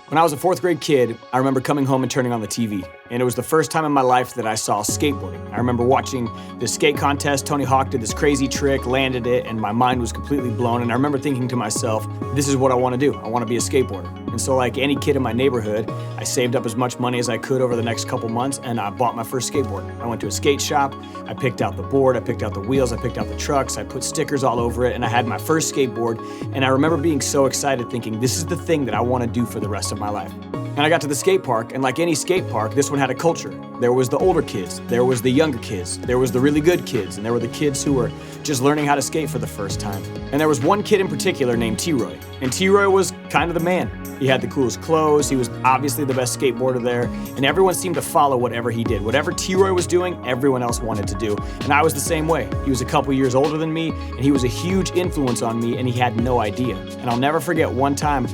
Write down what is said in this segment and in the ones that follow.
When I was a fourth grade kid, I remember coming home and turning on the TV, and it was the first time in my life that I saw skateboarding. I remember watching this skate contest. Tony Hawk did this crazy trick, landed it, and my mind was completely blown. And I remember thinking to myself, this is what I want to do. I want to be a skateboarder. And so like any kid in my neighborhood, I saved up as much money as I could over the next couple months, and I bought my first skateboard. I went to a skate shop, I picked out the board, I picked out the wheels, I picked out the trucks, I put stickers all over it, and I had my first skateboard. And I remember being so excited thinking, this is the thing that I want to do for the rest of my life. And I got to the skate park, and like any skate park, this one had a culture. There was the older kids, there was the younger kids, there was the really good kids, and there were the kids who were just learning how to skate for the first time. And there was one kid in particular named T-Roy, and T-Roy was kind of the man. He had the coolest clothes, he was obviously the best skateboarder there, and everyone seemed to follow whatever he did. Whatever T-Roy was doing, everyone else wanted to do, and I was the same way. He was a couple years older than me, and he was a huge influence on me, and he had no idea. And I'll never forget one time,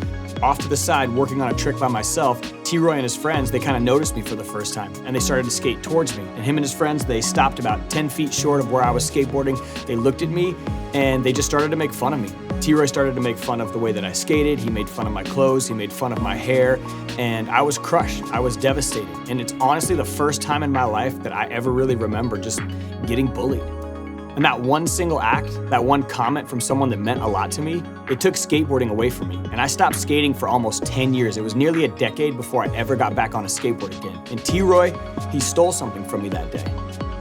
off to the side, working on a trick by myself, T-Roy and his friends, they kind of noticed me for the first time, and they started to skate towards me. And him and his friends, they stopped about 10 feet short of where I was skateboarding. They looked at me, and they just started to make fun of me. T-Roy started to make fun of the way that I skated. He made fun of my clothes. He made fun of my hair, and I was crushed. I was devastated. And it's honestly the first time in my life that I ever really remember just getting bullied. And that one single act, that one comment from someone that meant a lot to me, it took skateboarding away from me. And I stopped skating for almost 10 years. It was nearly a decade before I ever got back on a skateboard again. And T-Roy, he stole something from me that day.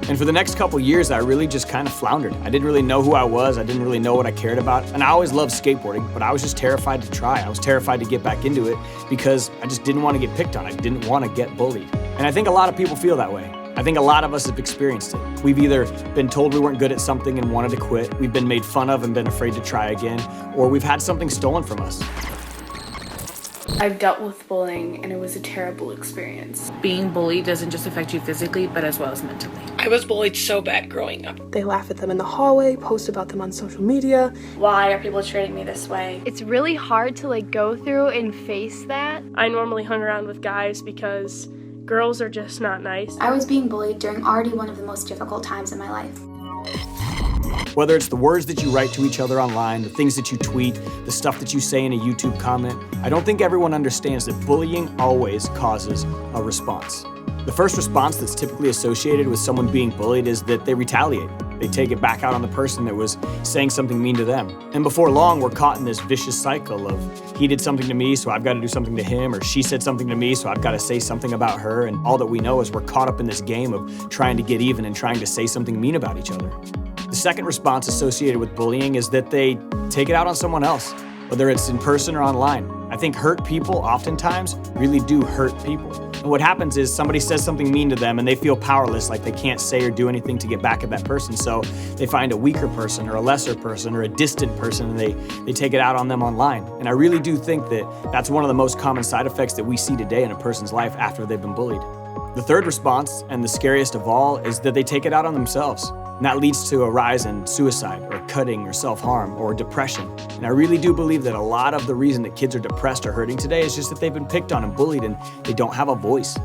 And for the next couple years, I really just kind of floundered. I didn't really know who I was. I didn't really know what I cared about. And I always loved skateboarding, but I was just terrified to try. I was terrified to get back into it because I just didn't want to get picked on. I didn't want to get bullied. And I think a lot of people feel that way. I think a lot of us have experienced it. We've either been told we weren't good at something and wanted to quit, we've been made fun of and been afraid to try again, or we've had something stolen from us. I've dealt with bullying, and it was a terrible experience. Being bullied doesn't just affect you physically, but as well as mentally. I was bullied so bad growing up. They laugh at them in the hallway, post about them on social media. Why are people treating me this way? It's really hard to go through and face that. I normally hung around with guys because girls are just not nice. I was being bullied during already one of the most difficult times in my life. Whether it's the words that you write to each other online, the things that you tweet, the stuff that you say in a YouTube comment, I don't think everyone understands that bullying always causes a response. The first response that's typically associated with someone being bullied is that they retaliate. They take it back out on the person that was saying something mean to them. And before long, we're caught in this vicious cycle of he did something to me, so I've got to do something to him, or she said something to me, so I've got to say something about her. And all that we know is we're caught up in this game of trying to get even and trying to say something mean about each other. The second response associated with bullying is that they take it out on someone else, whether it's in person or online. I think hurt people oftentimes really do hurt people. And what happens is somebody says something mean to them and they feel powerless, like they can't say or do anything to get back at that person. So they find a weaker person or a lesser person or a distant person and they take it out on them online. And I really do think that that's one of the most common side effects that we see today in a person's life after they've been bullied. The third response, and the scariest of all, is that they take it out on themselves. And that leads to a rise in suicide or cutting or self-harm or depression. And I really do believe that a lot of the reason that kids are depressed or hurting today is just that they've been picked on and bullied and they don't have a voice.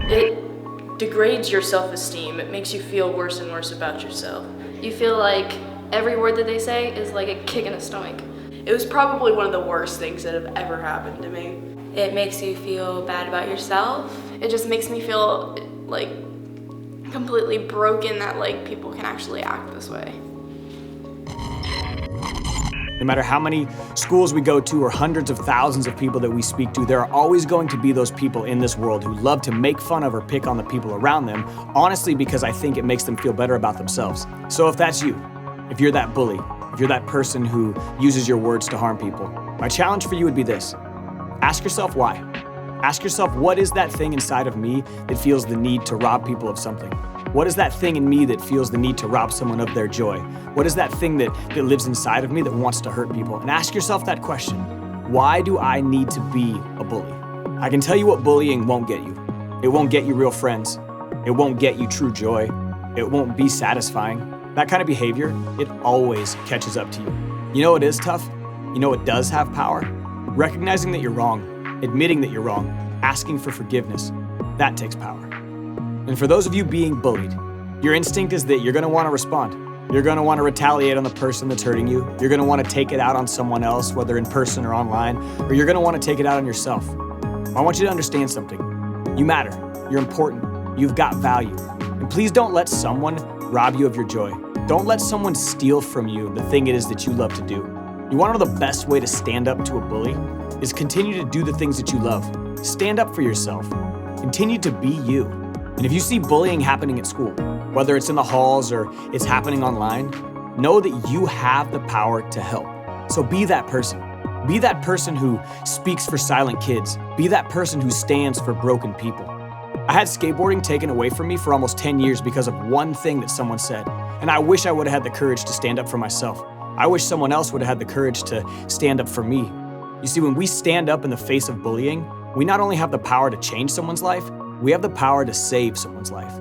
It degrades your self-esteem. It makes you feel worse and worse about yourself. You feel like every word that they say is like a kick in the stomach. It was probably one of the worst things that have ever happened to me. It makes you feel bad about yourself. It just makes me feel like completely broken that people can actually act this way. No matter how many schools we go to or hundreds of thousands of people that we speak to, there are always going to be those people in this world who love to make fun of or pick on the people around them, honestly because I think it makes them feel better about themselves. So if that's you, if you're that bully, if you're that person who uses your words to harm people, my challenge for you would be this. Ask yourself why. Ask yourself, what is that thing inside of me that feels the need to rob people of something? What is that thing in me that feels the need to rob someone of their joy? What is that thing that lives inside of me that wants to hurt people? And ask yourself that question. Why do I need to be a bully? I can tell you what bullying won't get you. It won't get you real friends. It won't get you true joy. It won't be satisfying. That kind of behavior, it always catches up to you. You know what is tough? You know what does have power? Recognizing that you're wrong, admitting that you're wrong, asking for forgiveness, that takes power. And for those of you being bullied, your instinct is that you're going to want to respond. You're gonna wanna retaliate on the person that's hurting you. You're gonna wanna take it out on someone else, whether in person or online, or you're gonna wanna take it out on yourself. I want you to understand something. You matter, you're important, you've got value. And please don't let someone rob you of your joy. Don't let someone steal from you the thing it is that you love to do. You wanna know the best way to stand up to a bully? Is continue to do the things that you love. Stand up for yourself. Continue to be you. And if you see bullying happening at school, whether it's in the halls or it's happening online, know that you have the power to help. So be that person. Be that person who speaks for silent kids. Be that person who stands for broken people. I had skateboarding taken away from me for almost 10 years because of one thing that someone said. And I wish I would have had the courage to stand up for myself. I wish someone else would have had the courage to stand up for me. You see, when we stand up in the face of bullying, we not only have the power to change someone's life, we have the power to save someone's life.